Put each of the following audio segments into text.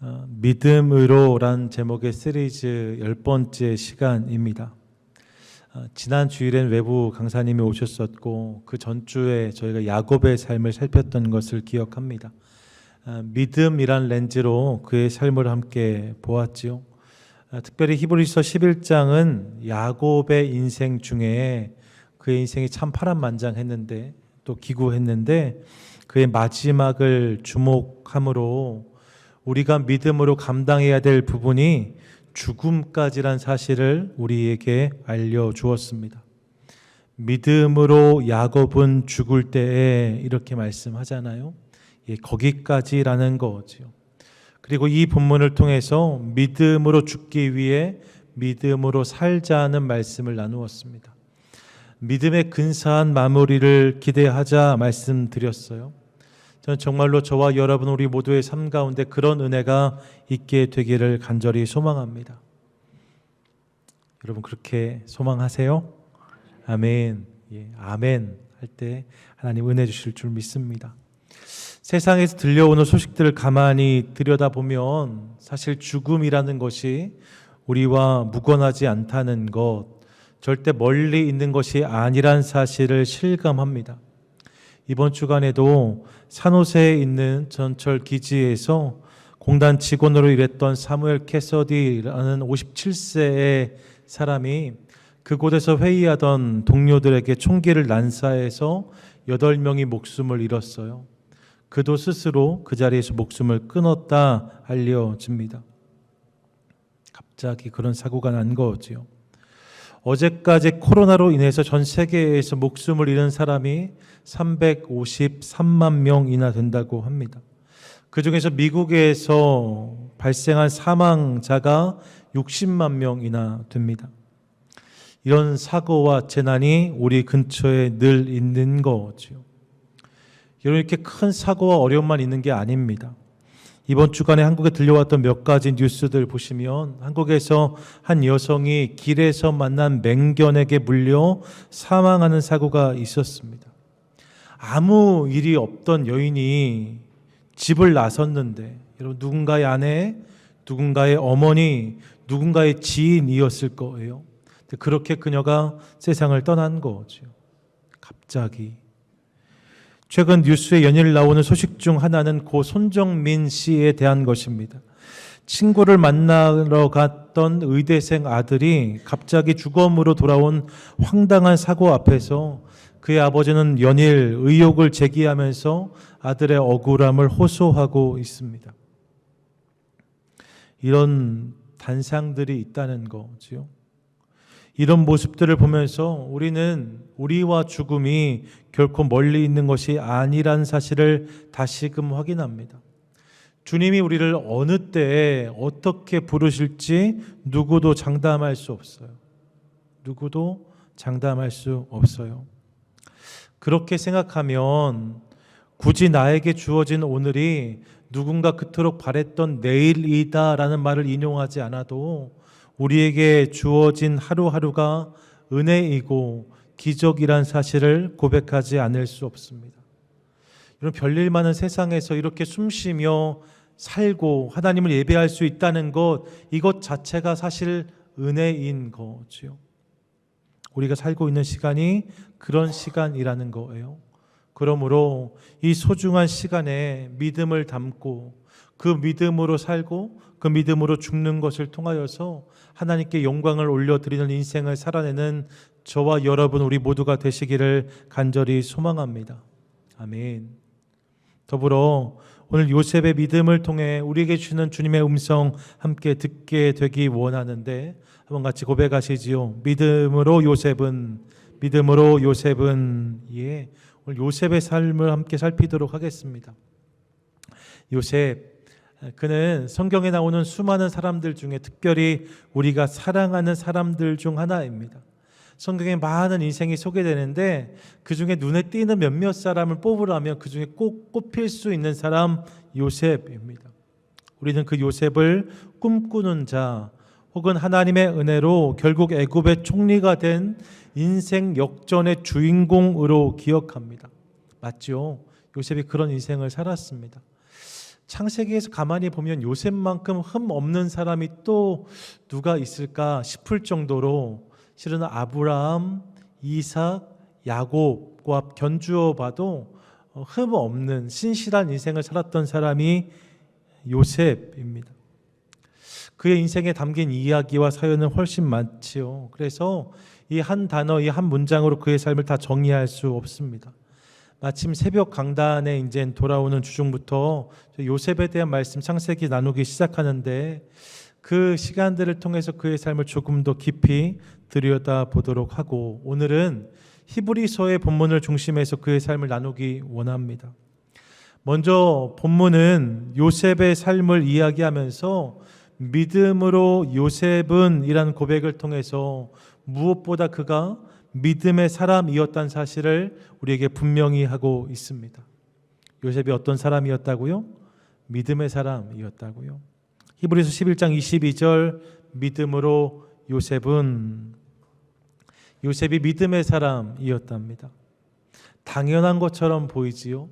믿음으로란 제목의 시리즈 10번째 시간입니다. 지난 주일엔 외부 강사님이 오셨었고 그 전주에 저희가 야곱의 삶을 살폈던 것을 기억합니다. 믿음이란 렌즈로 그의 삶을 함께 보았지요. 특별히 히브리서 11장은 야곱의 인생 중에 그의 인생이 참 파란만장했는데 또 기구했는데 그의 마지막을 주목함으로 우리가 믿음으로 감당해야 될 부분이 죽음까지란 사실을 우리에게 알려주었습니다. 믿음으로 야곱은 죽을 때에 이렇게 말씀하잖아요. 거기까지라는 거지요. 그리고 이 본문을 통해서 믿음으로 죽기 위해 믿음으로 살자는 말씀을 나누었습니다. 믿음의 근사한 마무리를 기대하자 말씀드렸어요. 저는 정말로 저와 여러분 우리 모두의 삶 가운데 그런 은혜가 있게 되기를 간절히 소망합니다. 여러분 그렇게 소망하세요? 아멘. 아멘 할 때 하나님 은혜 주실 줄 믿습니다. 세상에서 들려오는 소식들을 가만히 들여다보면 사실 죽음이라는 것이 우리와 무관하지 않다는 것, 절대 멀리 있는 것이 아니란 사실을 실감합니다. 이번 주간에도 산호세에 있는 전철 기지에서 공단 직원으로 일했던 사무엘 캐서디라는 57세의 사람이 그곳에서 회의하던 동료들에게 총기를 난사해서 8명이 목숨을 잃었어요. 그도 스스로 그 자리에서 목숨을 끊었다 알려집니다. 갑자기 그런 사고가 난 거지요. 어제까지 코로나로 인해서 전 세계에서 목숨을 잃은 사람이 353만 명이나 된다고 합니다. 그 중에서 미국에서 발생한 사망자가 60만 명이나 됩니다. 이런 사고와 재난이 우리 근처에 늘 있는 거죠. 이렇게 큰 사고와 어려움만 있는 게 아닙니다. 이번 주간에 한국에 들려왔던 몇 가지 뉴스들 보시면 한국에서 한 여성이 길에서 만난 맹견에게 물려 사망하는 사고가 있었습니다. 아무 일이 없던 여인이 집을 나섰는데 여러분 누군가의 아내, 누군가의 어머니, 누군가의 지인이었을 거예요. 그렇게 그녀가 세상을 떠난 거죠. 갑자기. 최근 뉴스에 연일 나오는 소식 중 하나는 고 손정민 씨에 대한 것입니다. 친구를 만나러 갔던 의대생 아들이 갑자기 주검으로 돌아온 황당한 사고 앞에서 그의 아버지는 연일 의혹을 제기하면서 아들의 억울함을 호소하고 있습니다. 이런 단상들이 있다는 거지요. 이런 모습들을 보면서 우리는 우리와 죽음이 결코 멀리 있는 것이 아니란 사실을 다시금 확인합니다. 주님이 우리를 어느 때에 어떻게 부르실지 누구도 장담할 수 없어요. 누구도 장담할 수 없어요. 그렇게 생각하면 굳이 나에게 주어진 오늘이 누군가 그토록 바랬던 내일이다라는 말을 인용하지 않아도 우리에게 주어진 하루하루가 은혜이고 기적이란 사실을 고백하지 않을 수 없습니다. 이런 별일 많은 세상에서 이렇게 숨쉬며 살고 하나님을 예배할 수 있다는 것, 이것 자체가 사실 은혜인 거지요. 우리가 살고 있는 시간이 그런 시간이라는 거예요. 그러므로 이 소중한 시간에 믿음을 담고 그 믿음으로 살고 그 믿음으로 죽는 것을 통하여서 하나님께 영광을 올려드리는 인생을 살아내는 저와 여러분 우리 모두가 되시기를 간절히 소망합니다. 아멘. 더불어 오늘 요셉의 믿음을 통해 우리에게 주시는 주님의 음성 함께 듣게 되기 원하는데 한번 같이 고백하시지요. 믿음으로 요셉은 오늘 요셉의 삶을 함께 살피도록 하겠습니다. 요셉, 그는 성경에 나오는 수많은 사람들 중에 특별히 우리가 사랑하는 사람들 중 하나입니다. 성경에 많은 인생이 소개되는데 그 중에 눈에 띄는 몇몇 사람을 뽑으라면 그 중에 꼭 꼽힐 수 있는 사람 요셉입니다. 우리는 그 요셉을 꿈꾸는 자 혹은 하나님의 은혜로 결국 애굽의 총리가 된 인생 역전의 주인공으로 기억합니다. 맞죠? 요셉이 그런 인생을 살았습니다. 창세기에서 가만히 보면 요셉만큼 흠 없는 사람이 또 누가 있을까 싶을 정도로 실은 아브라함, 이삭, 야곱과 견주어 봐도 흠 없는 신실한 인생을 살았던 사람이 요셉입니다. 그의 인생에 담긴 이야기와 사연은 훨씬 많지요. 그래서 이 한 단어, 이 한 문장으로 그의 삶을 다 정의할 수 없습니다. 마침 새벽 강단에 이제 돌아오는 주중부터 요셉에 대한 말씀 창세기 나누기 시작하는데 그 시간들을 통해서 그의 삶을 조금 더 깊이 들여다보도록 하고 오늘은 히브리서의 본문을 중심해서 그의 삶을 나누기 원합니다. 먼저 본문은 요셉의 삶을 이야기하면서 믿음으로 요셉은 이라는 고백을 통해서 무엇보다 그가 믿음의 사람이었다는 사실을 우리에게 분명히 하고 있습니다. 요셉이 어떤 사람이었다고요? 믿음의 사람이었다고요. 히브리서 11장 22절 믿음으로 요셉이 믿음의 사람이었답니다. 당연한 것처럼 보이지요.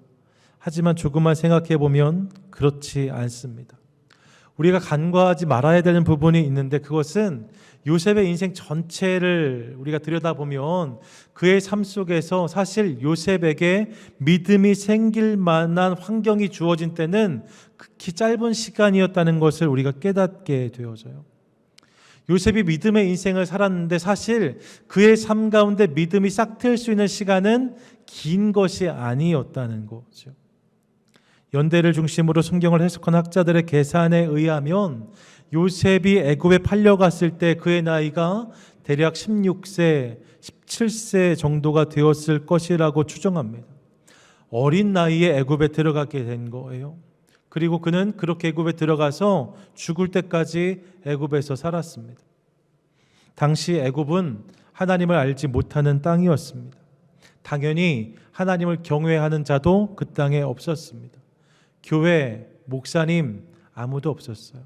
하지만 조금만 생각해 보면 그렇지 않습니다. 우리가 간과하지 말아야 되는 부분이 있는데 그것은 요셉의 인생 전체를 우리가 들여다보면 그의 삶 속에서 사실 요셉에게 믿음이 생길 만한 환경이 주어진 때는 극히 짧은 시간이었다는 것을 우리가 깨닫게 되어져요. 요셉이 믿음의 인생을 살았는데 사실 그의 삶 가운데 믿음이 싹트일 수 있는 시간은 긴 것이 아니었다는 거죠. 연대를 중심으로 성경을 해석한 학자들의 계산에 의하면 요셉이 애굽에 팔려갔을 때 그의 나이가 대략 16세, 17세 정도가 되었을 것이라고 추정합니다. 어린 나이에 애굽에 들어가게 된 거예요. 그리고 그는 그렇게 애굽에 들어가서 죽을 때까지 애굽에서 살았습니다. 당시 애굽은 하나님을 알지 못하는 땅이었습니다. 당연히 하나님을 경외하는 자도 그 땅에 없었습니다. 교회, 목사님 아무도 없었어요.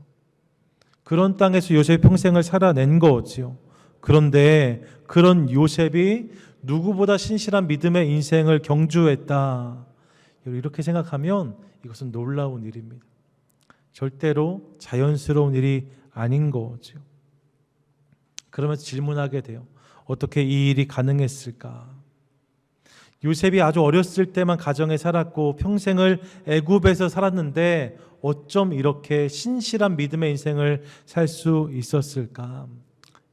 그런 땅에서 요셉이 평생을 살아낸 거지요. 그런데 그런 요셉이 누구보다 신실한 믿음의 인생을 경주했다. 이렇게 생각하면 이것은 놀라운 일입니다. 절대로 자연스러운 일이 아닌 거죠. 그러면서 질문하게 돼요. 어떻게 이 일이 가능했을까? 요셉이 아주 어렸을 때만 가정에 살았고 평생을 애굽에서 살았는데 어쩜 이렇게 신실한 믿음의 인생을 살 수 있었을까?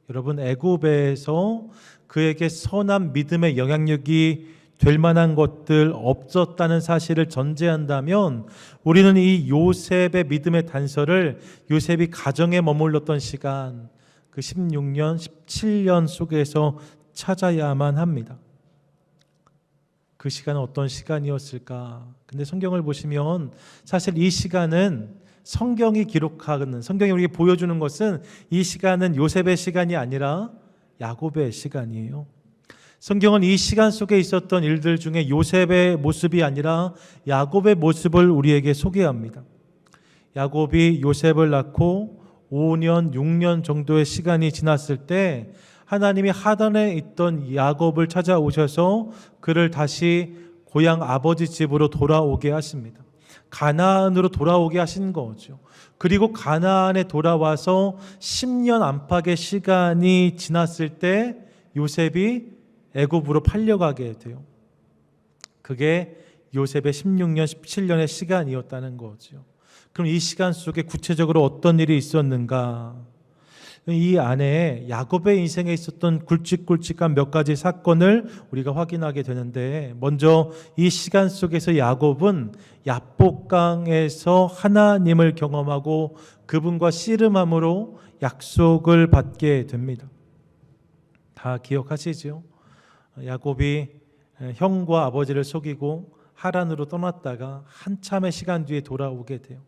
여러분, 애굽에서 그에게 선한 믿음의 영향력이 될 만한 것들 없었다는 사실을 전제한다면 우리는 이 요셉의 믿음의 단서를 요셉이 가정에 머물렀던 시간 그 16년, 17년 속에서 찾아야만 합니다. 그 시간은 어떤 시간이었을까? 근데 성경을 보시면 사실 이 시간은 성경이 기록하는, 성경이 우리에게 보여주는 것은 이 시간은 요셉의 시간이 아니라 야곱의 시간이에요. 성경은 이 시간 속에 있었던 일들 중에 요셉의 모습이 아니라 야곱의 모습을 우리에게 소개합니다. 야곱이 요셉을 낳고 5년, 6년 정도의 시간이 지났을 때 하나님이 하단에 있던 야곱을 찾아오셔서 그를 다시 고향 아버지 집으로 돌아오게 하십니다. 가나안으로 돌아오게 하신 거죠. 그리고 가나안에 돌아와서 10년 안팎의 시간이 지났을 때 요셉이 애굽으로 팔려가게 돼요. 그게 요셉의 16년, 17년의 시간이었다는 거죠. 그럼 이 시간 속에 구체적으로 어떤 일이 있었는가? 이 안에 야곱의 인생에 있었던 굵직굵직한 몇 가지 사건을 우리가 확인하게 되는데 먼저 이 시간 속에서 야곱은 야복강에서 하나님을 경험하고 그분과 씨름함으로 약속을 받게 됩니다. 다 기억하시죠? 야곱이 형과 아버지를 속이고 하란으로 떠났다가 한참의 시간 뒤에 돌아오게 돼요.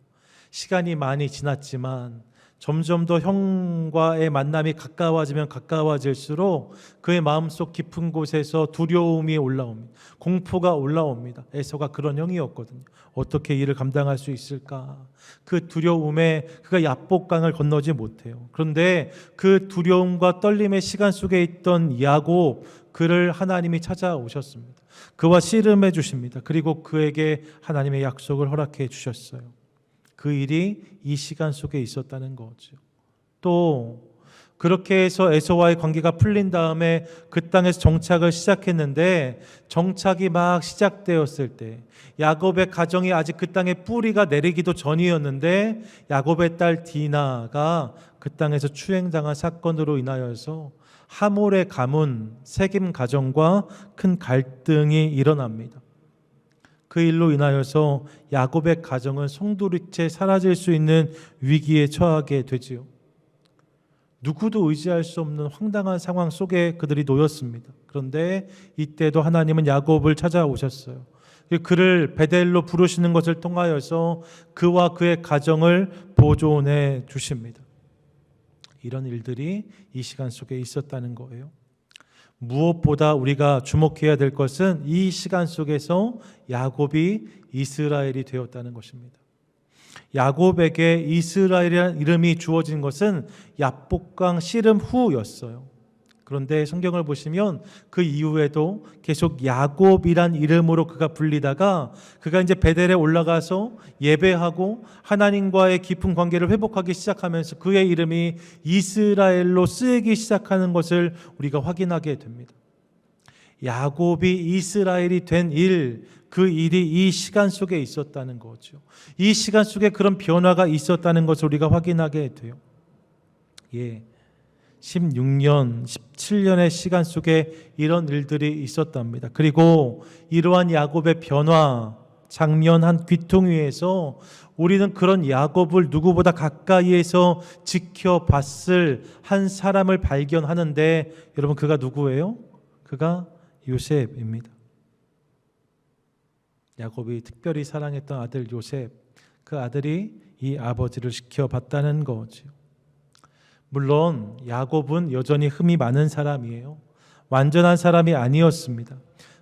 시간이 많이 지났지만 점점 더 형과의 만남이 가까워지면 가까워질수록 그의 마음속 깊은 곳에서 두려움이 올라옵니다. 공포가 올라옵니다. 에서가 그런 형이었거든요. 어떻게 이를 감당할 수 있을까? 그 두려움에 그가 야복강을 건너지 못해요. 그런데 그 두려움과 떨림의 시간 속에 있던 야곱, 그를 하나님이 찾아오셨습니다. 그와 씨름해 주십니다. 그리고 그에게 하나님의 약속을 허락해 주셨어요. 그 일이 이 시간 속에 있었다는 거죠. 또 그렇게 해서 에서와의 관계가 풀린 다음에 그 땅에서 정착을 시작했는데, 정착이 막 시작되었을 때 야곱의 가정이 아직 그 땅에 뿌리가 내리기도 전이었는데, 야곱의 딸 디나가 그 땅에서 추행당한 사건으로 인하여서 하몰의 가문 세겜 가정과 큰 갈등이 일어납니다. 그 일로 인하여서 야곱의 가정은 송두리째 사라질 수 있는 위기에 처하게 되지요. 누구도 의지할 수 없는 황당한 상황 속에 그들이 놓였습니다. 그런데 이때도 하나님은 야곱을 찾아오셨어요. 그를 베델로 부르시는 것을 통하여서 그와 그의 가정을 보존해 주십니다. 이런 일들이 이 시간 속에 있었다는 거예요. 무엇보다 우리가 주목해야 될 것은 이 시간 속에서 야곱이 이스라엘이 되었다는 것입니다. 야곱에게 이스라엘이라는 이름이 주어진 것은 야복강 씨름 후였어요. 그런데 성경을 보시면 그 이후에도 계속 야곱이란 이름으로 그가 불리다가, 그가 이제 베델에 올라가서 예배하고 하나님과의 깊은 관계를 회복하기 시작하면서 그의 이름이 이스라엘로 쓰이기 시작하는 것을 우리가 확인하게 됩니다. 야곱이 이스라엘이 된 일, 그 일이 이 시간 속에 있었다는 거죠. 이 시간 속에 그런 변화가 있었다는 것을 우리가 확인하게 돼요. 16년, 17년의 시간 속에 이런 일들이 있었답니다. 그리고 이러한 야곱의 변화, 장면 한 귀퉁이에서 우리는 그런 야곱을 누구보다 가까이에서 지켜봤을 한 사람을 발견하는데, 여러분 그가 누구예요? 그가 요셉입니다. 야곱이 특별히 사랑했던 아들 요셉, 그 아들이 이 아버지를 지켜봤다는 거죠. 물론 야곱은 여전히 흠이 많은 사람이에요. 완전한 사람이 아니었습니다.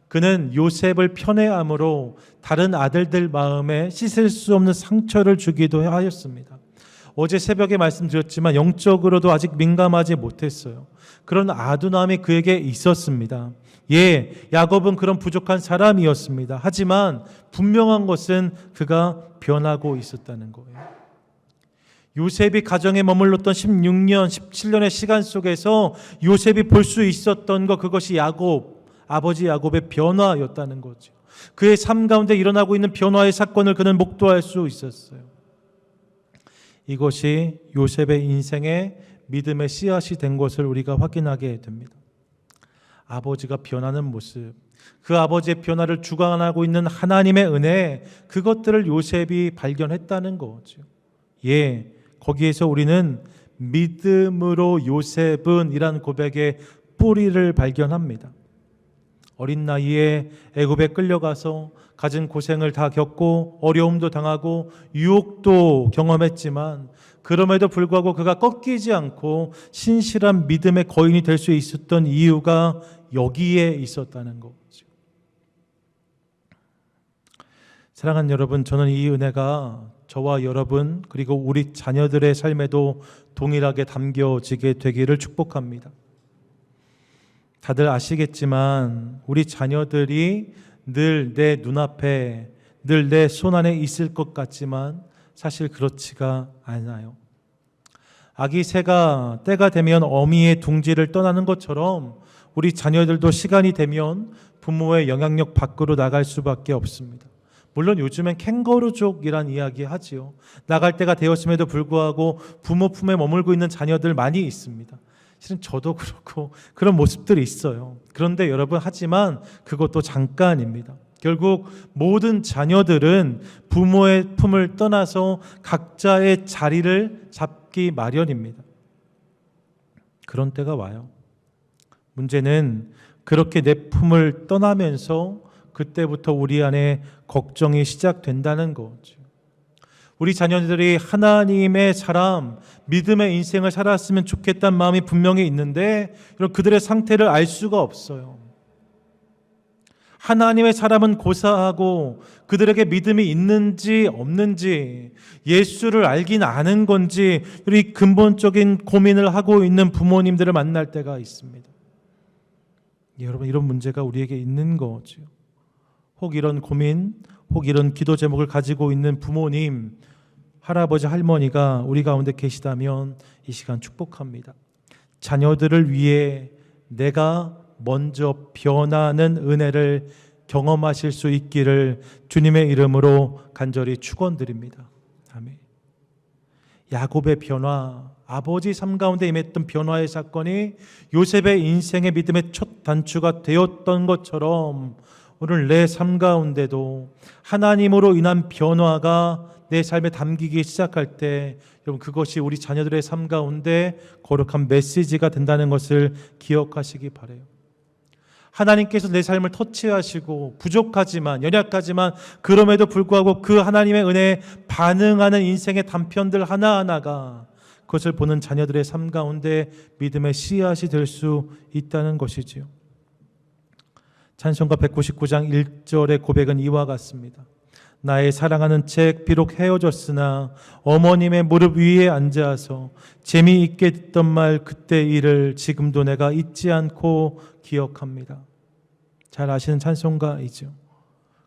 그는 요셉을 편애함으로 다른 아들들 마음에 씻을 수 없는 상처를 주기도 하였습니다. 어제 새벽에 말씀드렸지만 영적으로도 아직 민감하지 못했어요. 그런 아둔함이 그에게 있었습니다. 야곱은 그런 부족한 사람이었습니다. 하지만 분명한 것은 그가 변하고 있었다는 거예요. 요셉이 가정에 머물렀던 16년, 17년의 시간 속에서 요셉이 볼 수 있었던 것, 그것이 아버지 야곱의 변화였다는 거죠. 그의 삶 가운데 일어나고 있는 변화의 사건을 그는 목도할 수 있었어요. 이것이 요셉의 인생의 믿음의 씨앗이 된 것을 우리가 확인하게 됩니다. 아버지가 변하는 모습, 그 아버지의 변화를 주관하고 있는 하나님의 은혜, 그것들을 요셉이 발견했다는 거죠. 거기에서 우리는 믿음으로 요셉은 이란 고백의 뿌리를 발견합니다. 어린 나이에 애굽에 끌려가서 가진 고생을 다 겪고 어려움도 당하고 유혹도 경험했지만, 그럼에도 불구하고 그가 꺾이지 않고 신실한 믿음의 거인이 될 수 있었던 이유가 여기에 있었다는 거죠. 사랑하는 여러분, 저는 이 은혜가 저와 여러분 그리고 우리 자녀들의 삶에도 동일하게 담겨지게 되기를 축복합니다. 다들 아시겠지만 우리 자녀들이 늘 내 눈앞에, 늘 내 손 안에 있을 것 같지만 사실 그렇지가 않아요. 아기 새가 때가 되면 어미의 둥지를 떠나는 것처럼 우리 자녀들도 시간이 되면 부모의 영향력 밖으로 나갈 수밖에 없습니다. 물론 요즘엔 캥거루족이란 이야기 하지요. 나갈 때가 되었음에도 불구하고 부모 품에 머물고 있는 자녀들 많이 있습니다. 실은 저도 그렇고 그런 모습들이 있어요. 그런데 여러분, 하지만 그것도 잠깐입니다. 결국 모든 자녀들은 부모의 품을 떠나서 각자의 자리를 잡기 마련입니다. 그런 때가 와요. 문제는 그렇게 내 품을 떠나면서 그때부터 우리 안에 걱정이 시작된다는 거죠. 우리 자녀들이 하나님의 사람, 믿음의 인생을 살았으면 좋겠다는 마음이 분명히 있는데 그들의 상태를 알 수가 없어요. 하나님의 사람은 고사하고 그들에게 믿음이 있는지 없는지, 예수를 알긴 아는 건지, 우리 근본적인 고민을 하고 있는 부모님들을 만날 때가 있습니다. 여러분, 이런 문제가 우리에게 있는 거죠. 혹 이런 고민, 혹 이런 기도 제목을 가지고 있는 부모님, 할아버지 할머니가 우리 가운데 계시다면 이 시간 축복합니다. 자녀들을 위해 내가 먼저 변하는 은혜를 경험하실 수 있기를 주님의 이름으로 간절히 축원드립니다. 아멘. 야곱의 변화, 아버지 삶 가운데 임했던 변화의 사건이 요셉의 인생의 믿음의 첫 단추가 되었던 것처럼 오늘 내 삶 가운데도 하나님으로 인한 변화가 내 삶에 담기기 시작할 때 여러분 그것이 우리 자녀들의 삶 가운데 거룩한 메시지가 된다는 것을 기억하시기 바라요. 하나님께서 내 삶을 터치하시고 부족하지만 연약하지만 그럼에도 불구하고 그 하나님의 은혜에 반응하는 인생의 단편들 하나하나가 그것을 보는 자녀들의 삶 가운데 믿음의 씨앗이 될 수 있다는 것이지요. 찬송가 199장 1절의 고백은 이와 같습니다. 나의 사랑하는 책 비록 헤어졌으나 어머님의 무릎 위에 앉아서 재미있게 듣던 말 그때 일을 지금도 내가 잊지 않고 기억합니다. 잘 아시는 찬송가이죠.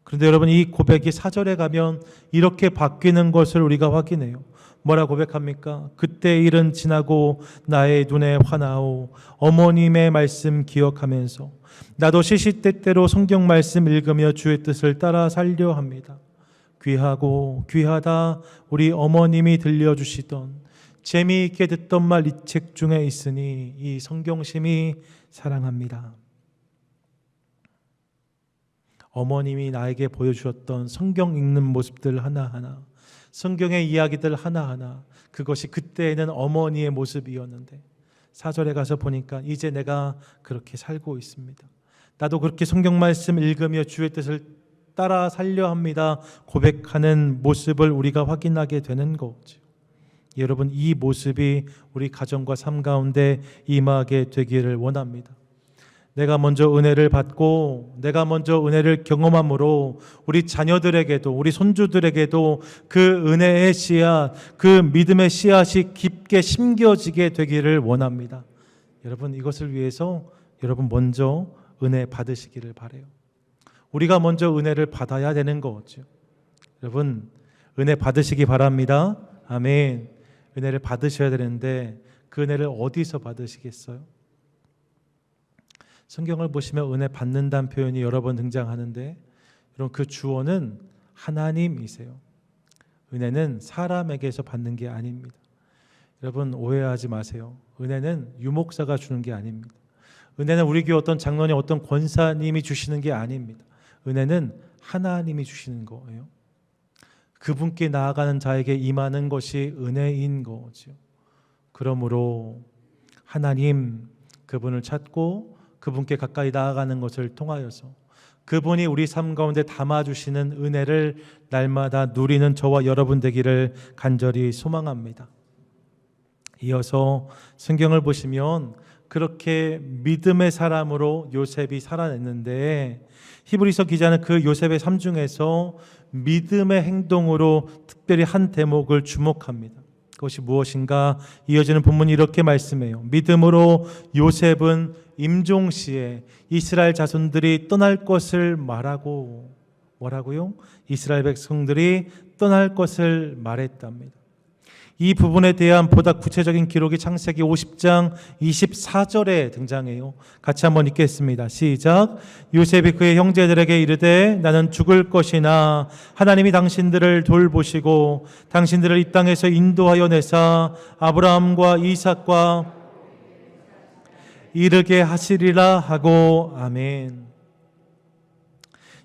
그런데 여러분 이 고백이 4절에 가면 이렇게 바뀌는 것을 우리가 확인해요. 뭐라 고백합니까? 그때 일은 지나고 나의 눈에 화나오 어머님의 말씀 기억하면서 나도 시시때때로 성경 말씀 읽으며 주의 뜻을 따라 살려 합니다. 귀하고 귀하다 우리 어머님이 들려주시던 재미있게 듣던 말 이 책 중에 있으니 이 성경심이 사랑합니다. 어머님이 나에게 보여주셨던 성경 읽는 모습들 하나하나, 성경의 이야기들 하나하나, 그것이 그때에는 어머니의 모습이었는데 4절에 가서 보니까 이제 내가 그렇게 살고 있습니다. 나도 그렇게 성경 말씀 읽으며 주의 뜻을 따라 살려 합니다. 고백하는 모습을 우리가 확인하게 되는 거죠. 여러분 이 모습이 우리 가정과 삶 가운데 임하게 되기를 원합니다. 내가 먼저 은혜를 받고 내가 먼저 은혜를 경험함으로 우리 자녀들에게도 우리 손주들에게도 그 은혜의 씨앗, 그 믿음의 씨앗이 깊게 심겨지게 되기를 원합니다. 여러분 이것을 위해서 여러분 먼저 은혜 받으시기를 바라요. 우리가 먼저 은혜를 받아야 되는 거죠. 여러분 은혜 받으시기 바랍니다. 아멘. 은혜를 받으셔야 되는데 그 은혜를 어디서 받으시겠어요? 성경을 보시면 은혜 받는다는 표현이 여러 번 등장하는데 여러분 그 주어는 하나님이세요. 은혜는 사람에게서 받는 게 아닙니다. 여러분 오해하지 마세요. 은혜는 유목사가 주는 게 아닙니다. 은혜는 우리 교회 어떤 장로님 어떤 권사님이 주시는 게 아닙니다. 은혜는 하나님이 주시는 거예요. 그분께 나아가는 자에게 임하는 것이 은혜인 거죠. 그러므로 하나님 그분을 찾고 그분께 가까이 나아가는 것을 통하여서 그분이 우리 삶 가운데 담아주시는 은혜를 날마다 누리는 저와 여러분 되기를 간절히 소망합니다. 이어서 성경을 보시면 그렇게 믿음의 사람으로 요셉이 살아냈는데 히브리서 기자는 그 요셉의 삶 중에서 믿음의 행동으로 특별히 한 대목을 주목합니다. 그것이 무엇인가? 이어지는 본문이 이렇게 말씀해요. 믿음으로 요셉은 임종시에 이스라엘 자손들이 떠날 것을 말하고 뭐라고요? 이스라엘 백성들이 떠날 것을 말했답니다. 이 부분에 대한 보다 구체적인 기록이 창세기 50장 24절에 등장해요. 같이 한번 읽겠습니다. 시작. 요셉이 그의 형제들에게 이르되 나는 죽을 것이나 하나님이 당신들을 돌보시고 당신들을 이 땅에서 인도하여 내사 아브라함과 이삭과 이르게 하시리라 하고 아멘.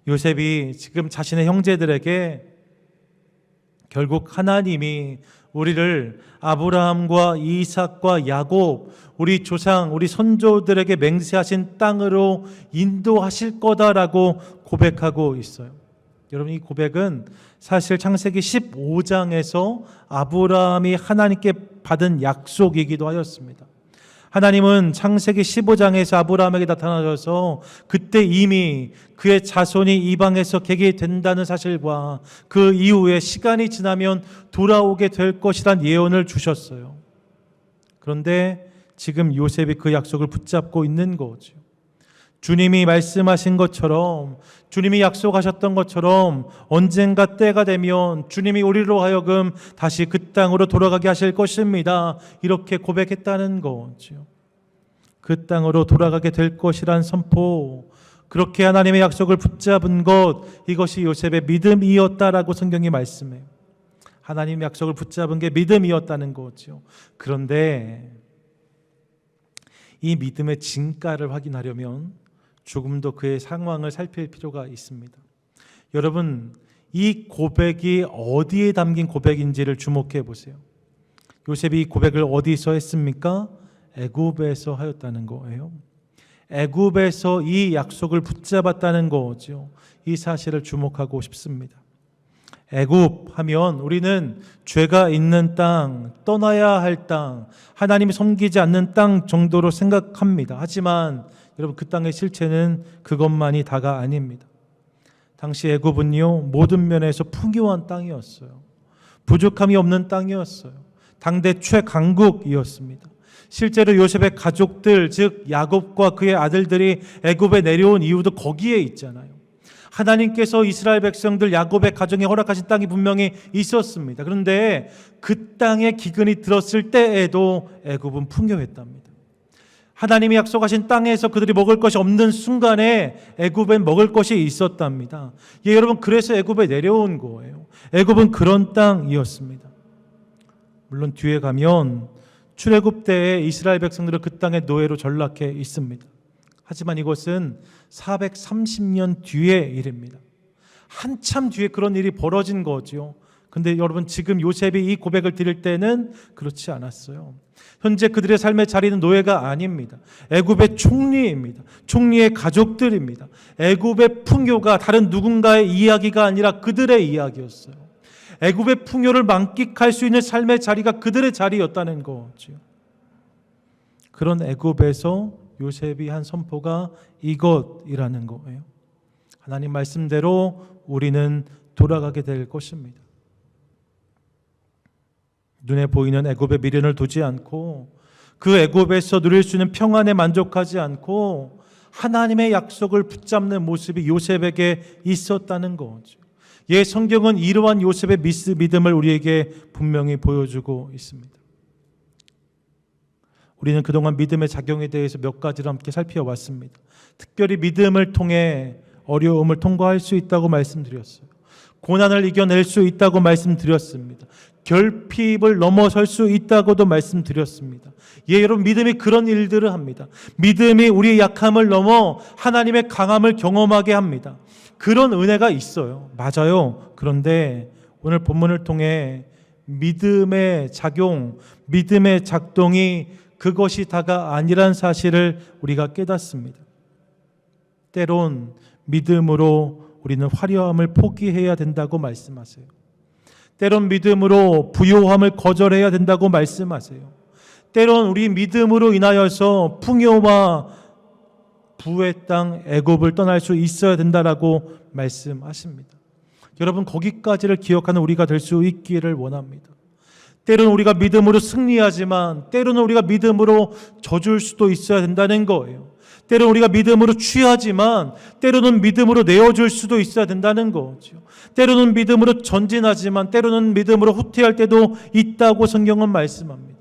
요셉이 지금 자신의 형제들에게 결국 하나님이 우리를 아브라함과 이삭과 야곱, 우리 조상, 우리 선조들에게 맹세하신 땅으로 인도하실 거다라고 고백하고 있어요. 여러분 이 고백은 사실 창세기 15장에서 아브라함이 하나님께 받은 약속이기도 하였습니다. 하나님은 창세기 15장에서 아브라함에게 나타나셔서 그때 이미 그의 자손이 이방에서 개게 된다는 사실과 그 이후에 시간이 지나면 돌아오게 될 것이란 예언을 주셨어요. 그런데 지금 요셉이 그 약속을 붙잡고 있는 거죠. 주님이 말씀하신 것처럼, 주님이 약속하셨던 것처럼 언젠가 때가 되면 주님이 우리로 하여금 다시 그 땅으로 돌아가게 하실 것입니다. 이렇게 고백했다는 거죠. 그 땅으로 돌아가게 될 것이란 선포, 그렇게 하나님의 약속을 붙잡은 것, 이것이 요셉의 믿음이었다라고 성경이 말씀해요. 하나님의 약속을 붙잡은 게 믿음이었다는 거죠. 그런데 이 믿음의 진가를 확인하려면 조금 더 그의 상황을 살필 필요가 있습니다. 여러분, 이 고백이 어디에 담긴 고백인지를 주목해 보세요. 요셉이 이 고백을 어디서 했습니까? 애굽에서 하였다는 거예요. 애굽에서 이 약속을 붙잡았다는 거죠. 이 사실을 주목하고 싶습니다. 애굽 하면 우리는 죄가 있는 땅, 떠나야 할 땅, 하나님이 섬기지 않는 땅 정도로 생각합니다. 하지만 여러분, 그 땅의 실체는 그것만이 다가 아닙니다. 당시 애굽은요, 모든 면에서 풍요한 땅이었어요. 부족함이 없는 땅이었어요. 당대 최강국이었습니다. 실제로 요셉의 가족들, 즉 야곱과 그의 아들들이 애굽에 내려온 이유도 거기에 있잖아요. 하나님께서 이스라엘 백성들 야곱의 가정에 허락하신 땅이 분명히 있었습니다. 그런데 그 땅에 기근이 들었을 때에도 애굽은 풍요했답니다. 하나님이 약속하신 땅에서 그들이 먹을 것이 없는 순간에 애굽엔 먹을 것이 있었답니다. 예, 여러분, 그래서 애굽에 내려온 거예요. 애굽은 그런 땅이었습니다. 물론 뒤에 가면 출애굽 때에 이스라엘 백성들은 그 땅에 노예로 전락해 있습니다. 하지만 이것은 430년 뒤의 일입니다. 한참 뒤에 그런 일이 벌어진 거죠. 근데 여러분, 지금 요셉이 이 고백을 드릴 때는 그렇지 않았어요. 현재 그들의 삶의 자리는 노예가 아닙니다. 애굽의 총리입니다. 총리의 가족들입니다. 애굽의 풍요가 다른 누군가의 이야기가 아니라 그들의 이야기였어요. 애굽의 풍요를 만끽할 수 있는 삶의 자리가 그들의 자리였다는 거죠. 그런 애굽에서 요셉이 한 선포가 이것이라는 거예요. 하나님 말씀대로 우리는 돌아가게 될 것입니다. 눈에 보이는 애굽의 미련을 두지 않고 그 애굽에서 누릴 수 있는 평안에 만족하지 않고 하나님의 약속을 붙잡는 모습이 요셉에게 있었다는 거죠. 예, 성경은 이러한 요셉의 믿음을 우리에게 분명히 보여주고 있습니다. 우리는 그동안 믿음의 작용에 대해서 몇 가지를 함께 살펴왔습니다. 특별히 믿음을 통해 어려움을 통과할 수 있다고 말씀드렸어요. 고난을 이겨낼 수 있다고 말씀드렸습니다. 결핍을 넘어설 수 있다고도 말씀드렸습니다. 예, 여러분, 믿음이 그런 일들을 합니다. 믿음이 우리의 약함을 넘어 하나님의 강함을 경험하게 합니다. 그런 은혜가 있어요. 맞아요. 그런데 오늘 본문을 통해 믿음의 작용, 믿음의 작동이 그것이 다가 아니란 사실을 우리가 깨닫습니다. 때론 믿음으로 우리는 화려함을 포기해야 된다고 말씀하세요. 때론 믿음으로 부요함을 거절해야 된다고 말씀하세요. 때론 우리 믿음으로 인하여서 풍요와 부의 땅 애굽을 떠날 수 있어야 된다라고 말씀하십니다. 여러분, 거기까지를 기억하는 우리가 될 수 있기를 원합니다. 때로는 우리가 믿음으로 승리하지만 때로는 우리가 믿음으로 져줄 수도 있어야 된다는 거예요. 때로는 우리가 믿음으로 취하지만 때로는 믿음으로 내어줄 수도 있어야 된다는 거죠. 때로는 믿음으로 전진하지만 때로는 믿음으로 후퇴할 때도 있다고 성경은 말씀합니다.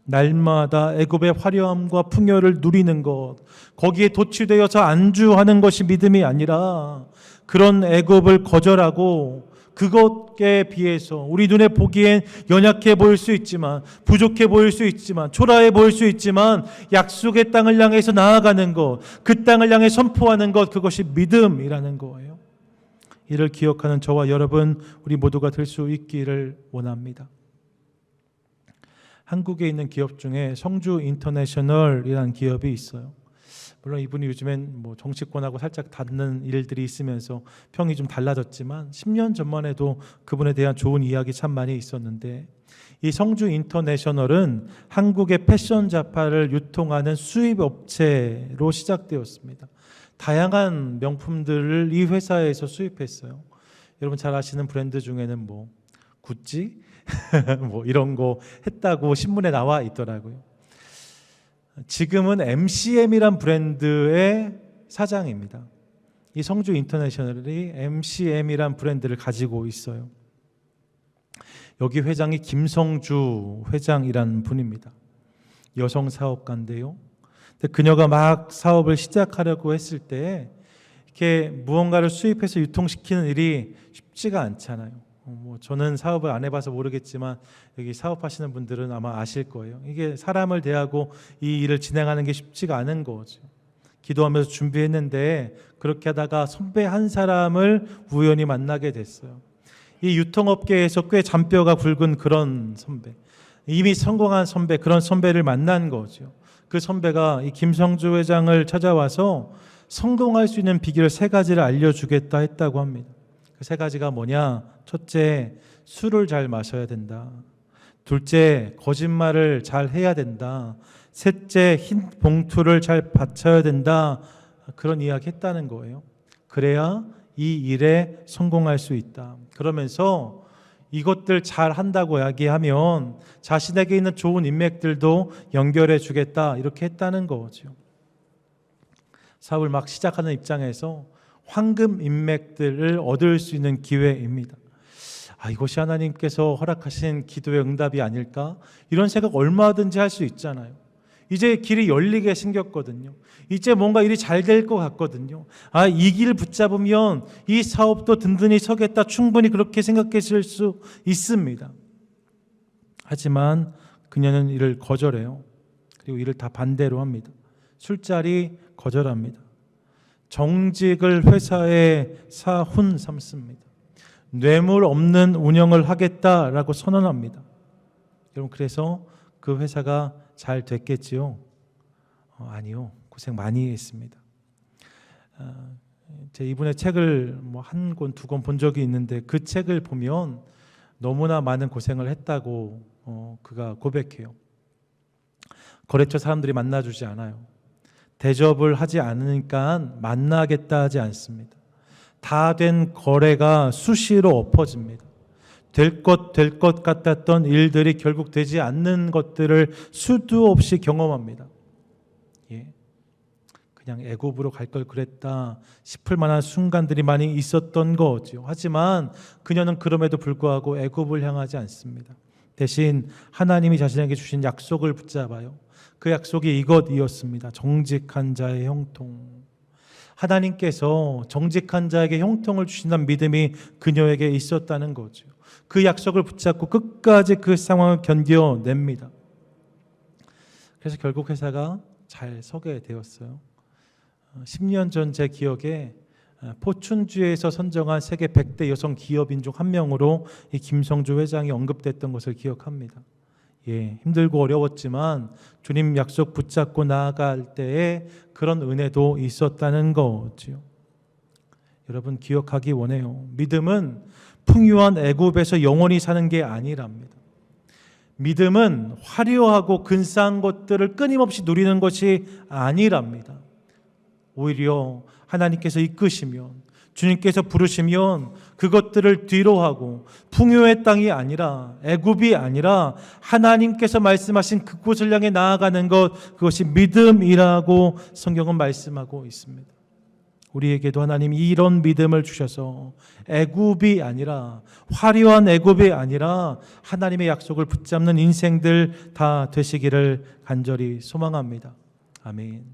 날마다 애굽의 화려함과 풍요를 누리는 것, 거기에 도취되어서 안주하는 것이 믿음이 아니라 그런 애굽을 거절하고 그것에 비해서 우리 눈에 보기엔 연약해 보일 수 있지만, 부족해 보일 수 있지만, 초라해 보일 수 있지만 약속의 땅을 향해서 나아가는 것, 그 땅을 향해 선포하는 것, 그것이 믿음이라는 거예요. 이를 기억하는 저와 여러분, 우리 모두가 될 수 있기를 원합니다. 한국에 있는 기업 중에 성주 인터내셔널이라는 기업이 있어요. 물론 이분이 요즘엔 정치권하고 살짝 닿는 일들이 있으면서 평이 좀 달라졌지만 10년 전만 해도 그분에 대한 좋은 이야기 참 많이 있었는데, 이 성주 인터내셔널은 한국의 패션 잡화를 유통하는 수입 업체로 시작되었습니다. 다양한 명품들을 이 회사에서 수입했어요. 여러분 잘 아시는 브랜드 중에는 구찌 이런 거 했다고 신문에 나와 있더라고요. 지금은 MCM이란 브랜드의 사장입니다. 이 성주 인터내셔널이 MCM이란 브랜드를 가지고 있어요. 여기 회장이 김성주 회장이란 분입니다. 여성 사업가인데요. 근데 그녀가 막 사업을 시작하려고 했을 때 이렇게 무언가를 수입해서 유통시키는 일이 쉽지가 않잖아요. 저는 사업을 안 해봐서 모르겠지만 여기 사업하시는 분들은 아마 아실 거예요. 이게 사람을 대하고 이 일을 진행하는 게 쉽지가 않은 거죠. 기도하면서 준비했는데 그렇게 하다가 선배 한 사람을 우연히 만나게 됐어요. 이 유통업계에서 꽤 잔뼈가 굵은 그런 선배, 이미 성공한 선배, 그런 선배를 만난 거죠. 그 선배가 이 김성주 회장을 찾아와서 성공할 수 있는 비결 3가지를 알려주겠다 했다고 합니다. 그 3가지가 뭐냐? 첫째, 술을 잘 마셔야 된다. 둘째, 거짓말을 잘 해야 된다. 셋째, 흰 봉투를 잘 받쳐야 된다. 그런 이야기 했다는 거예요. 그래야 이 일에 성공할 수 있다. 그러면서 이것들 잘 한다고 이야기하면 자신에게 있는 좋은 인맥들도 연결해 주겠다. 이렇게 했다는 거죠. 사업을 막 시작하는 입장에서 황금 인맥들을 얻을 수 있는 기회입니다. 이것이 하나님께서 허락하신 기도의 응답이 아닐까? 이런 생각 얼마든지 할 수 있잖아요. 이제 길이 열리게 생겼거든요. 이제 뭔가 일이 잘 될 것 같거든요. 이 길을 붙잡으면 이 사업도 든든히 서겠다. 충분히 그렇게 생각하실 수 있습니다. 하지만 그녀는 이를 거절해요. 그리고 이를 다 반대로 합니다. 술자리 거절합니다. 정직을 회사에 사훈 삼습니다. 뇌물 없는 운영을 하겠다라고 선언합니다. 여러분, 그래서 그 회사가 잘 됐겠지요? 아니요. 고생 많이 했습니다. 제 이분의 책을 한 권, 2권 본 적이 있는데 그 책을 보면 너무나 많은 고생을 했다고 그가 고백해요. 거래처 사람들이 만나주지 않아요. 대접을 하지 않으니까 만나겠다 하지 않습니다. 다 된 거래가 수시로 엎어집니다. 될 것 같았던 일들이 결국 되지 않는 것들을 수도 없이 경험합니다. 그냥 애굽으로 갈 걸 그랬다 싶을 만한 순간들이 많이 있었던 거죠. 하지만 그녀는 그럼에도 불구하고 애굽을 향하지 않습니다. 대신 하나님이 자신에게 주신 약속을 붙잡아요. 그 약속이 이것이었습니다. 정직한 자의 형통. 하나님께서 정직한 자에게 형통을 주신다는 믿음이 그녀에게 있었다는 거죠. 그 약속을 붙잡고 끝까지 그 상황을 견뎌냅니다. 그래서 결국 회사가 잘 서게 되었어요. 10년 전 제 기억에 포춘주에서 선정한 세계 100대 여성 기업인 중 한 명으로 이 김성주 회장이 언급됐던 것을 기억합니다. 힘들고 어려웠지만 주님 약속 붙잡고 나아갈 때에 그런 은혜도 있었다는 거죠. 여러분, 기억하기 원해요. 믿음은 풍요한 애굽에서 영원히 사는 게 아니랍니다. 믿음은 화려하고 근사한 것들을 끊임없이 누리는 것이 아니랍니다. 오히려 하나님께서 이끄시면, 주님께서 부르시면 그것들을 뒤로하고 풍요의 땅이 아니라, 애굽이 아니라 하나님께서 말씀하신 그곳을 향해 나아가는 것, 그것이 믿음이라고 성경은 말씀하고 있습니다. 우리에게도 하나님이 이런 믿음을 주셔서 애굽이 아니라, 화려한 애굽이 아니라 하나님의 약속을 붙잡는 인생들 다 되시기를 간절히 소망합니다. 아멘.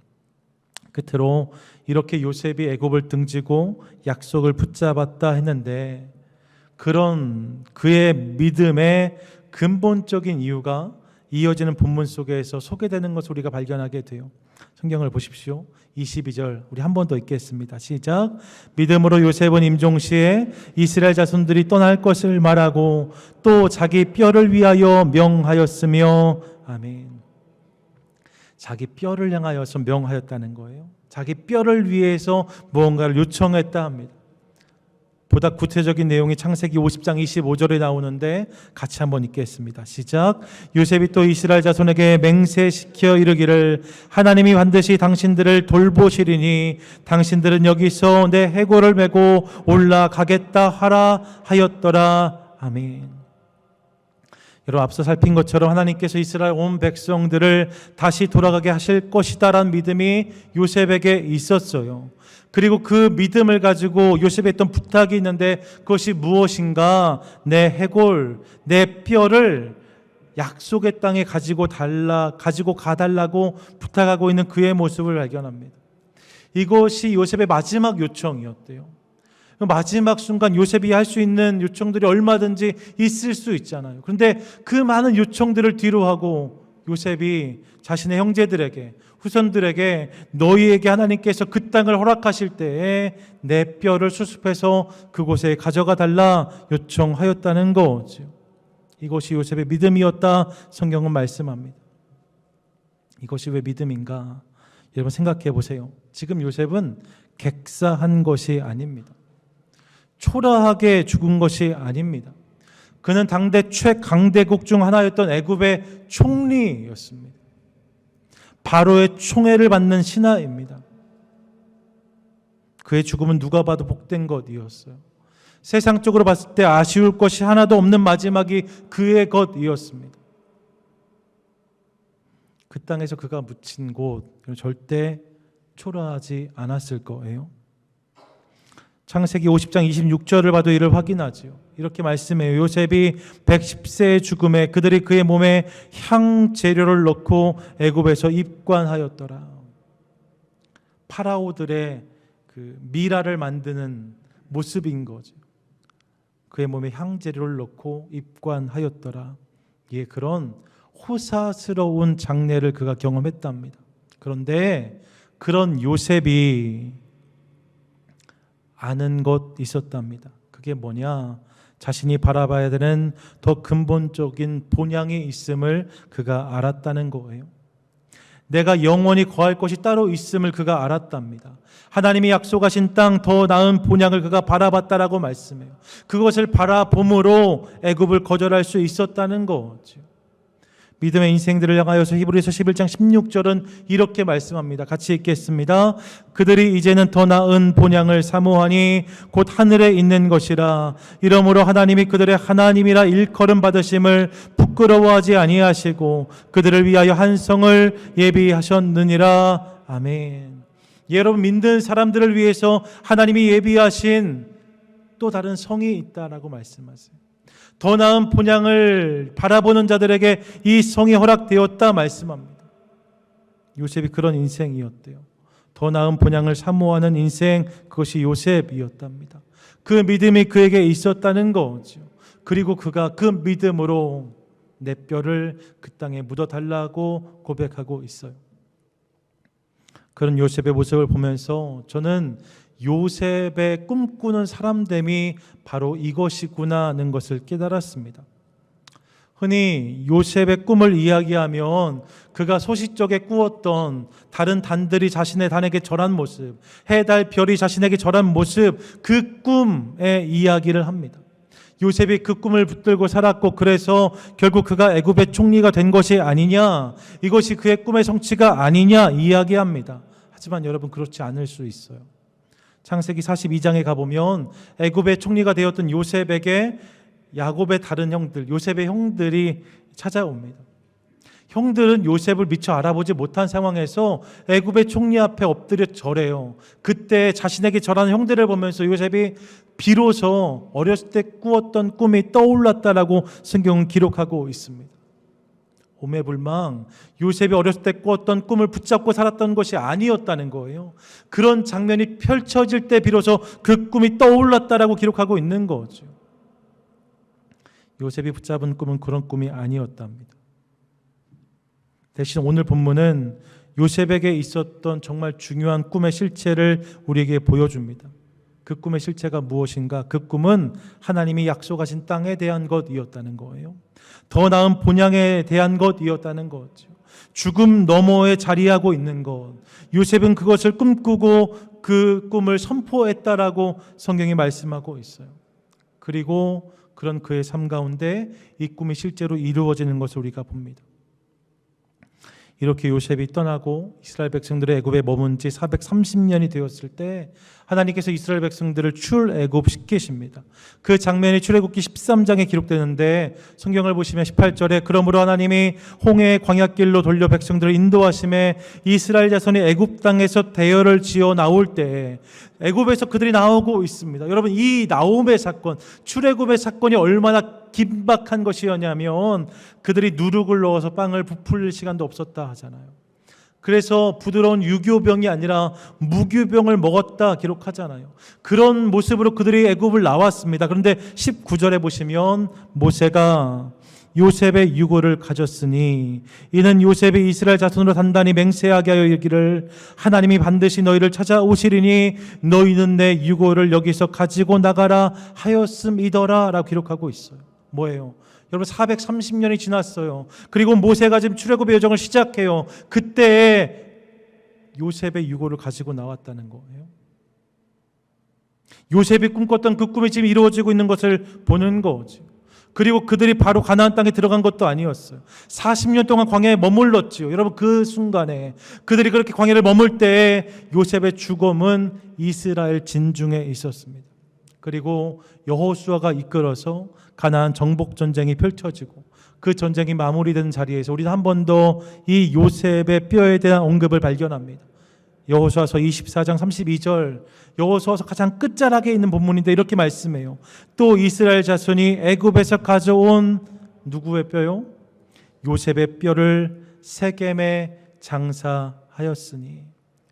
끝으로 이렇게 요셉이 애굽을 등지고 약속을 붙잡았다 했는데, 그런 그의 믿음의 근본적인 이유가 이어지는 본문 속에서 소개되는 것을 우리가 발견하게 돼요. 성경을 보십시오. 22절 우리 한 번 더 읽겠습니다. 시작. 믿음으로 요셉은 임종시에 이스라엘 자손들이 떠날 것을 말하고 또 자기 뼈를 위하여 명하였으며. 아멘. 자기 뼈를 향하여서 명하였다는 거예요. 자기 뼈를 위해서 무언가를 요청했다 합니다. 보다 구체적인 내용이 창세기 50장 25절에 나오는데 같이 한번 읽겠습니다. 시작. 요셉이 또 이스라엘 자손에게 맹세시켜 이르기를 하나님이 반드시 당신들을 돌보시리니 당신들은 여기서 내 해골을 메고 올라가겠다 하라 하였더라. 아멘. 여러분 앞서 살핀 것처럼 하나님께서 이스라엘 온 백성들을 다시 돌아가게 하실 것이다라는 믿음이 요셉에게 있었어요. 그리고 그 믿음을 가지고 요셉에 했던 부탁이 있는데 그것이 무엇인가? 내 해골, 내 뼈를 약속의 땅에 가지고 가달라고 부탁하고 있는 그의 모습을 발견합니다. 이것이 요셉의 마지막 요청이었대요. 마지막 순간 요셉이 할 수 있는 요청들이 얼마든지 있을 수 있잖아요. 그런데 그 많은 요청들을 뒤로 하고 요셉이 자신의 형제들에게, 후손들에게 너희에게 하나님께서 그 땅을 허락하실 때에 내 뼈를 수습해서 그곳에 가져가 달라 요청하였다는 거죠. 이것이 요셉의 믿음이었다 성경은 말씀합니다. 이것이 왜 믿음인가? 여러분 생각해 보세요. 지금 요셉은 객사한 것이 아닙니다. 초라하게 죽은 것이 아닙니다. 그는 당대 최강대국 중 하나였던 애굽의 총리였습니다. 바로의 총애를 받는 신하입니다. 그의 죽음은 누가 봐도 복된 것이었어요. 세상적으로 봤을 때 아쉬울 것이 하나도 없는 마지막이 그의 것이었습니다. 그 땅에서 그가 묻힌 곳 절대 초라하지 않았을 거예요. 창세기 50장 26절을 봐도 이를 확인하지요. 이렇게 말씀해요. 요셉이 110세의 죽음에 그들이 그의 몸에 향재료를 넣고 애굽에서 입관하였더라. 파라오들의 그 미라를 만드는 모습인 거죠. 그의 몸에 향재료를 넣고 입관하였더라. 예, 그런 호사스러운 장례를 그가 경험했답니다. 그런데 그런 요셉이 아는 것 있었답니다. 그게 뭐냐? 자신이 바라봐야 되는 더 근본적인 본향이 있음을 그가 알았다는 거예요. 내가 영원히 거할 것이 따로 있음을 그가 알았답니다. 하나님이 약속하신 땅 더 나은 본향을 그가 바라봤다라고 말씀해요. 그것을 바라봄으로 애굽을 거절할 수 있었다는 거죠. 믿음의 인생들을 향하여서 히브리서 11장 16절은 이렇게 말씀합니다. 같이 읽겠습니다. 그들이 이제는 더 나은 본향을 사모하니 곧 하늘에 있는 것이라. 이러므로 하나님이 그들의 하나님이라 일컬음 받으심을 부끄러워하지 아니하시고 그들을 위하여 한 성을 예비하셨느니라. 아멘. 여러분 믿는 사람들을 위해서 하나님이 예비하신 또 다른 성이 있다라고 말씀하세요. 더 나은 본향을 바라보는 자들에게 이 성이 허락되었다 말씀합니다. 요셉이 그런 인생이었대요. 더 나은 본향을 사모하는 인생, 그것이 요셉이었답니다. 그 믿음이 그에게 있었다는 거죠. 그리고 그가 그 믿음으로 내 뼈를 그 땅에 묻어달라고 고백하고 있어요. 그런 요셉의 모습을 보면서 저는 요셉의 꿈꾸는 사람됨이 바로 이것이구나 하는 것을 깨달았습니다. 흔히 요셉의 꿈을 이야기하면 그가 소시적에 꾸었던 다른 단들이 자신의 단에게 절한 모습, 해, 달, 별이 자신에게 절한 모습, 그 꿈의 이야기를 합니다. 요셉이 그 꿈을 붙들고 살았고 그래서 결국 그가 애굽의 총리가 된 것이 아니냐, 이것이 그의 꿈의 성취가 아니냐 이야기합니다. 하지만 여러분 그렇지 않을 수 있어요. 창세기 42장에 가보면 애굽의 총리가 되었던 요셉에게 야곱의 다른 형들, 요셉의 형들이 찾아옵니다. 형들은 요셉을 미처 알아보지 못한 상황에서 애굽의 총리 앞에 엎드려 절해요. 그때 자신에게 절하는 형들을 보면서 요셉이 비로소 어렸을 때 꾸었던 꿈이 떠올랐다라고 성경은 기록하고 있습니다. 오매불망 요셉이 어렸을 때 꾸었던 꿈을 붙잡고 살았던 것이 아니었다는 거예요. 그런 장면이 펼쳐질 때 비로소 그 꿈이 떠올랐다라고 기록하고 있는 거죠. 요셉이 붙잡은 꿈은 그런 꿈이 아니었답니다. 대신 오늘 본문은 요셉에게 있었던 정말 중요한 꿈의 실체를 우리에게 보여줍니다. 그 꿈의 실체가 무엇인가? 그 꿈은 하나님이 약속하신 땅에 대한 것이었다는 거예요. 더 나은 본향에 대한 것이었다는 거죠. 죽음 너머에 자리하고 있는 것. 요셉은 그것을 꿈꾸고 그 꿈을 선포했다라고 성경이 말씀하고 있어요. 그리고 그런 그의 삶 가운데 이 꿈이 실제로 이루어지는 것을 우리가 봅니다. 이렇게 요셉이 떠나고 이스라엘 백성들의 애굽에 머문 지 430년이 되었을 때 하나님께서 이스라엘 백성들을 출애굽시키십니다. 그 장면이 출애굽기 13장에 기록되는데 성경을 보시면 18절에 그러므로 하나님이 홍해의 광야길로 돌려 백성들을 인도하심에 이스라엘 자손이 애굽 땅에서 대열을 지어 나올 때 애굽에서 그들이 나오고 있습니다. 여러분, 이 나옴의 사건, 출애굽의 사건이 얼마나 긴박한 것이었냐면 그들이 누룩을 넣어서 빵을 부풀릴 시간도 없었다 하잖아요. 그래서 부드러운 유교병이 아니라 무교병을 먹었다 기록하잖아요. 그런 모습으로 그들이 애굽을 나왔습니다. 그런데 19절에 보시면 모세가 요셉의 유고를 가졌으니 이는 요셉이 이스라엘 자손으로 단단히 맹세하게 하여 이르기를 하나님이 반드시 너희를 찾아오시리니 너희는 내 유고를 여기서 가지고 나가라 하였음이더라 라고 기록하고 있어요. 뭐예요? 여러분, 430년이 지났어요. 그리고 모세가 지금 출애굽의 여정을 시작해요. 그때 요셉의 유고를 가지고 나왔다는 거예요. 요셉이 꿈꿨던 그 꿈이 지금 이루어지고 있는 것을 보는 거죠. 그리고 그들이 바로 가나안 땅에 들어간 것도 아니었어요. 40년 동안 광야에 머물렀지요. 여러분, 그 순간에 그들이 그렇게 광야를 머물 때 요셉의 죽음은 이스라엘 진중에 있었습니다. 그리고 여호수아가 이끌어서 가나안 정복 전쟁이 펼쳐지고 그 전쟁이 마무리된 자리에서 우리는 한 번 더 이 요셉의 뼈에 대한 언급을 발견합니다. 여호수아서 24장 32절, 여호수아서 가장 끝자락에 있는 본문인데 이렇게 말씀해요. 또 이스라엘 자손이 애굽에서 가져온 누구의 뼈요? 요셉의 뼈를 세겜에 장사하였으니.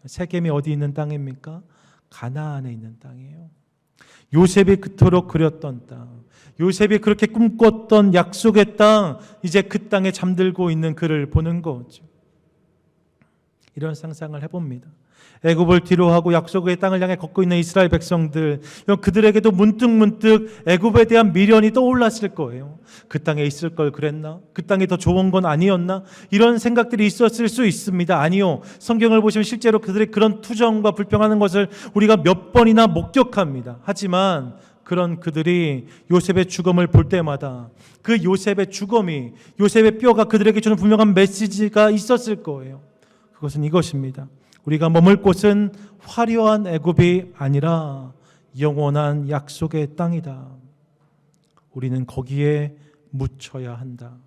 세겜이 어디 있는 땅입니까? 가나안에 있는 땅이에요. 요셉이 그토록 그렸던 땅, 요셉이 그렇게 꿈꿨던 약속의 땅, 이제 그 땅에 잠들고 있는 그를 보는 거죠. 이런 상상을 해봅니다. 애굽을 뒤로하고 약속의 땅을 향해 걷고 있는 이스라엘 백성들, 그들에게도 문득문득 애굽에 대한 미련이 떠올랐을 거예요. 그 땅에 있을 걸 그랬나? 그 땅이 더 좋은 건 아니었나? 이런 생각들이 있었을 수 있습니다. 아니요, 성경을 보시면 실제로 그들의 그런 투정과 불평하는 것을 우리가 몇 번이나 목격합니다. 하지만 그런 그들이 요셉의 죽음을 볼 때마다 그 요셉의 죽음이, 요셉의 뼈가 그들에게 주는 분명한 메시지가 있었을 거예요. 그것은 이것입니다. 우리가 머물 곳은 화려한 애굽이 아니라 영원한 약속의 땅이다. 우리는 거기에 묻혀야 한다.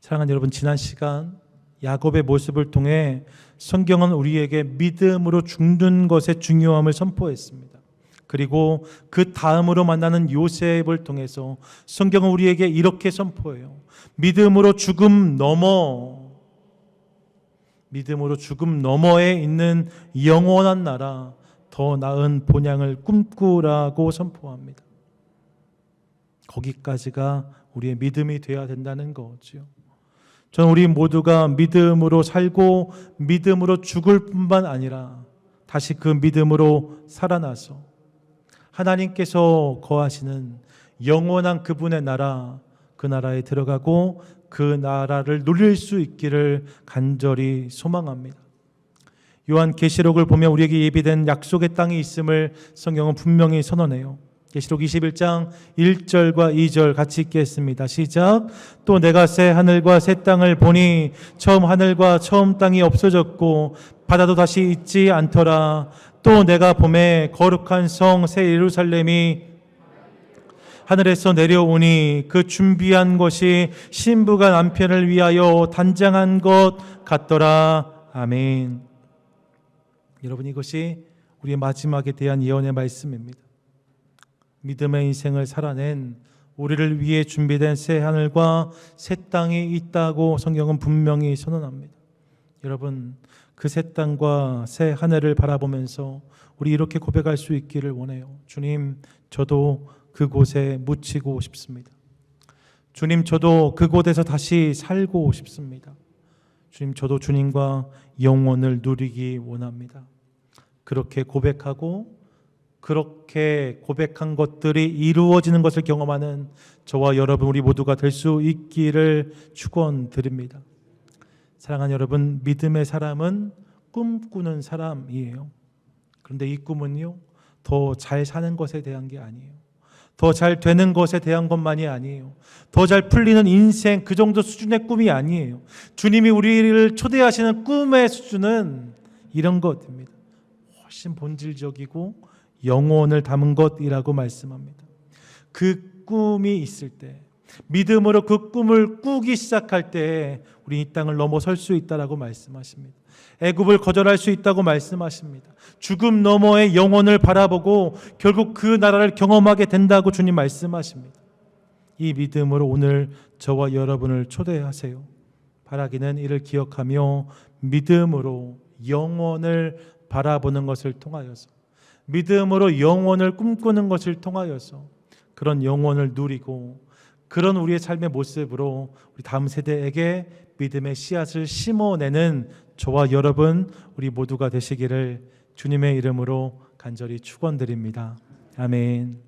사랑하는 여러분, 지난 시간 야곱의 모습을 통해 성경은 우리에게 믿음으로 죽는 것의 중요함을 선포했습니다. 그리고 그 다음으로 만나는 요셉을 통해서 성경은 우리에게 이렇게 선포해요. 믿음으로 죽음 너머에 있는 영원한 나라, 더 나은 본향을 꿈꾸라고 선포합니다. 거기까지가 우리의 믿음이 되어야 된다는 거죠. 저는 우리 모두가 믿음으로 살고 믿음으로 죽을 뿐만 아니라 다시 그 믿음으로 살아나서 하나님께서 거하시는 영원한 그분의 나라, 그 나라에 들어가고 그 나라를 누릴 수 있기를 간절히 소망합니다. 요한계시록을 보면 우리에게 예비된 약속의 땅이 있음을 성경은 분명히 선언해요. 계시록 21장 1절과 2절 같이 읽겠습니다. 시작. 또 내가 새 하늘과 새 땅을 보니 처음 하늘과 처음 땅이 없어졌고 바다도 다시 있지 않더라. 또 내가 보매 거룩한 성 새 예루살렘이 하늘에서 내려오니 그 준비한 것이 신부가 남편을 위하여 단장한 것 같더라. 아멘. 여러분, 이것이 우리의 마지막에 대한 예언의 말씀입니다. 믿음의 인생을 살아낸 우리를 위해 준비된 새 하늘과 새 땅이 있다고 성경은 분명히 선언합니다. 여러분, 그 새 땅과 새 하늘을 바라보면서 우리 이렇게 고백할 수 있기를 원해요. 주님, 저도 그곳에 묻히고 싶습니다. 주님, 저도 그곳에서 다시 살고 싶습니다. 주님, 저도 주님과 영원을 누리기 원합니다. 그렇게 고백하고 그렇게 고백한 것들이 이루어지는 것을 경험하는 저와 여러분, 우리 모두가 될 수 있기를 축원드립니다. 사랑하는 여러분, 믿음의 사람은 꿈꾸는 사람이에요. 그런데 이 꿈은요, 더 잘 사는 것에 대한 게 아니에요. 더 잘 되는 것에 대한 것만이 아니에요. 더 잘 풀리는 인생, 그 정도 수준의 꿈이 아니에요. 주님이 우리를 초대하시는 꿈의 수준은 이런 것입니다. 훨씬 본질적이고 영혼을 담은 것이라고 말씀합니다. 그 꿈이 있을 때, 믿음으로 그 꿈을 꾸기 시작할 때 우리 이 땅을 넘어설 수 있다라고 말씀하십니다. 애굽을 거절할 수 있다고 말씀하십니다. 죽음 너머의 영혼을 바라보고 결국 그 나라를 경험하게 된다고 주님 말씀하십니다. 이 믿음으로 오늘 저와 여러분을 초대하세요. 바라기는 이를 기억하며 믿음으로 영혼을 바라보는 것을 통하여서, 믿음으로 영혼을 꿈꾸는 것을 통하여서 그런 영혼을 누리고 그런 우리의 삶의 모습으로 우리 다음 세대에게 믿음의 씨앗을 심어내는 저와 여러분 우리 모두가 되시기를 주님의 이름으로 간절히 축원드립니다. 아멘.